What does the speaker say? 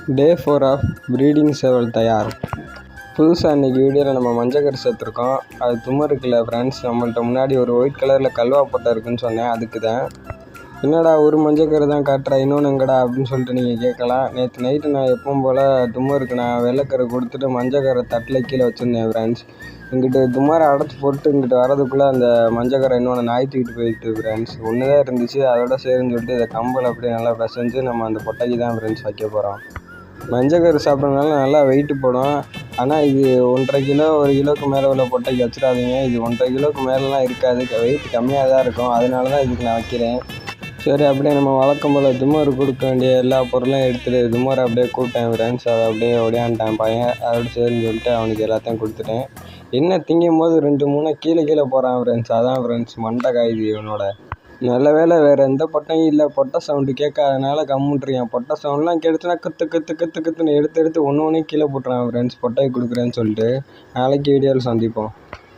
Day 4 of breeding சேவல் தயார். புதுசாக இன்றைக்கி வீடியோவில் நம்ம மஞ்சக்கரு சேர்த்துருக்கோம். அது தும்மருக்குல்ல ஃப்ரெண்ட்ஸ், நம்மள்ட்ட முன்னாடி ஒரு ஒயிட் கலரில் கல்வா பொட்டை இருக்குன்னு சொன்னேன். அதுக்கு தான். என்னடா ஒரு மஞ்சக்கரு தான் காட்டுறா, இன்னொன்று எங்கடா அப்படின்னு சொல்லிட்டு நீங்கள் கேட்கலாம். நேற்று நைட்டு நான் எப்பவும் போல் தும்மருக்கு நான் வெள்ளைக்கரை கொடுத்துட்டு மஞ்சக்கரை தட்டில் கீழே வச்சுருந்தேன் ஃப்ரெண்ட்ஸ். இங்கிட்டு தும்மாரை அடைச்சி போட்டு இங்கிட்டு வரதுக்குள்ளே அந்த மஞ்சக்கரை இன்னொன்று நாய்த்திக்கிட்டு போயிட்டு ஃப்ரெண்ட்ஸ். ஒன்று தான் இருந்துச்சு, அதோட சரின்னு சொல்லிட்டு இதை கம்பில் அப்படியே நல்லா பிசைஞ்சு நம்ம அந்த பொட்டைக்கு தான் ஃப்ரெண்ட்ஸ் வைக்க போகிறோம். மஞ்சக்கரு சாப்பிட்றதுனால நல்லா வெயிட்டு போடும். ஆனால் இது 1.5 கிலோ 1 கிலோவுக்கு மேலே உள்ள பொட்டைக்கு வச்சிடாதீங்க. இது 1.5 கிலோவுக்கு மேலெலாம் இருக்காது, வெயிட் கம்மியாக தான் இருக்கும். அதனால தான் இதுக்கு நான் வைக்கிறேன். சரி, அப்படியே நம்ம வழக்கம் போல் தும்மரு கொடுக்க வேண்டிய எல்லா பொருளையும் எடுத்துகிட்டு தும்மரை அப்படியே கூப்பிட்டேன் ஃப்ரெண்ட்ஸ். அதை அப்படியே ஓடியான்ட்டான் பையன். அதோட சரின்னு சொல்லிட்டு அவனுக்கு எல்லாத்தையும் கொடுத்துட்டேன். என்ன திங்கும் போது 2-3 கீழே போகிறான் ஃப்ரெண்ட்ஸ். அதான் ஃப்ரெண்ட்ஸ் மண்டை காயுது இவனோட. நல்ல வேலை வேறு எந்த பொட்டையும் இல்லை. பொட்டை சவுண்டு கேட்காதனால கம்முன்ட்ருக்கேன். பொட்டை சவுண்ட்லாம் கேட்டுச்சுன்னா கத்துன்னு எடுத்து ஒன்று கீழே போட்டுறான் ஃப்ரெண்ட்ஸ், பொட்டையை கொடுக்குறேன்னு சொல்லிட்டு. நாளைக்கு வீடியோவில் சந்திப்போம்.